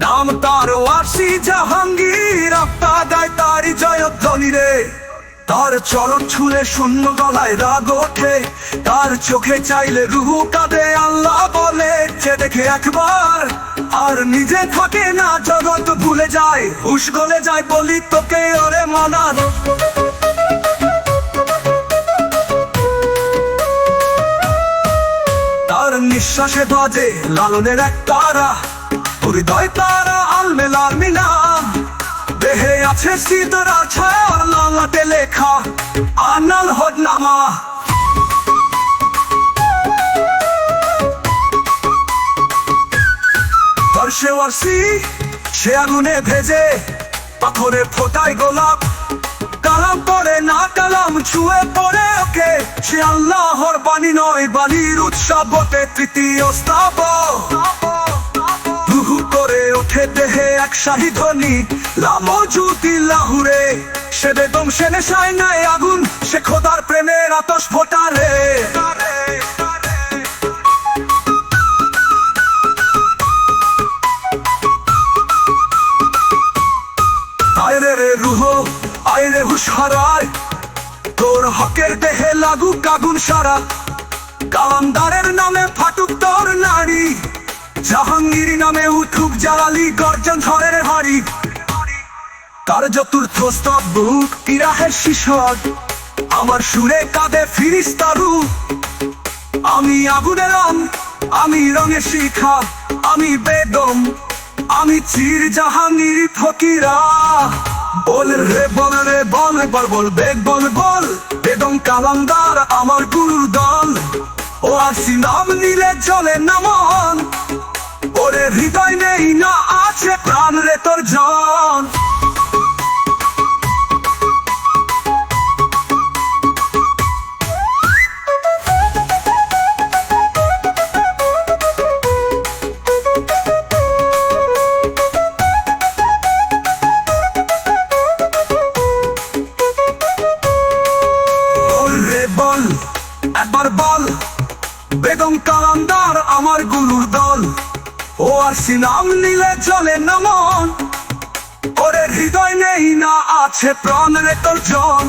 নাম তার ওয়াসি জাহাঙ্গীর, আপনাদায় তারি জয়ধ্বনি রে। তার চরণ ছুঁলে শূন্য গলায় রাগ ওঠে, তার চোখে চাইলে রুহ কাঁদে আল্লাহ বলে। যে দেখে একবার আর নিজে থাকে না, জগৎ ভুলে যায়, হুশ গলে যায়, বলি তোকে ওরে মানার। তার নিঃশ্বাসে বাজে লালনের এক তারা, হৃদয় তারা আলমেল আলমিনা। দেহে আছে সিদরা ছায়ার লালাটে লেখা আনাল হদনামা। তার সে ওয়াসি, সে আগুনে ভেজে, পাথরে ফোটায় গোলাপ। কালাম পড়ে না, কালাম ছুঁয়ে পড়ে ওকে। সে আল্লাহর বাণী নয়, বাণীর উৎসব বটে। তৃতীয় স্থাপক দুহু করে ওঠে দেহে এক শাহী ধ্বনি, লামজুতি লাহুরে। সে বেদম, সে নেশায় নাই আগুন, সে খোদার প্রেমের আতশ ফোটারে। আয়রে রে রুহ, আয়রে হুশ হারায়, তোর হকের দেহে লাগুক আগুন সারা। কালান্দারের নামে ফাটুক তোর নারী, জাহাঙ্গীর নামে উঠুক জালালি গর্জন ঝড়ের হাড়ি। তার চতুর্থ স্তবক ইরাহের শিশর, আমার সুরে কাঁদে ফিরিস্তা রূপ। আমি আগুনের রং, আমি রঙের শিখা, আমি বেদম, আমি চির জাহাঙ্গীর ফকিরা। বল রে বল রে বল, বল বল বেগ বল বল। বেদম কালান্দার আমার গুরুর দল, ও আসি নাম নিলে চলে না মন। ওরে হৃদয় নেই না আছে প্রাণ রে তোর জন। বল একবার বল, বেগম কালান্দার আমার গুরুর দল, ও আসি নাম নিলে চলে না মন। ওরে হৃদয় নেই না আছে প্রাণ রে তোর জন।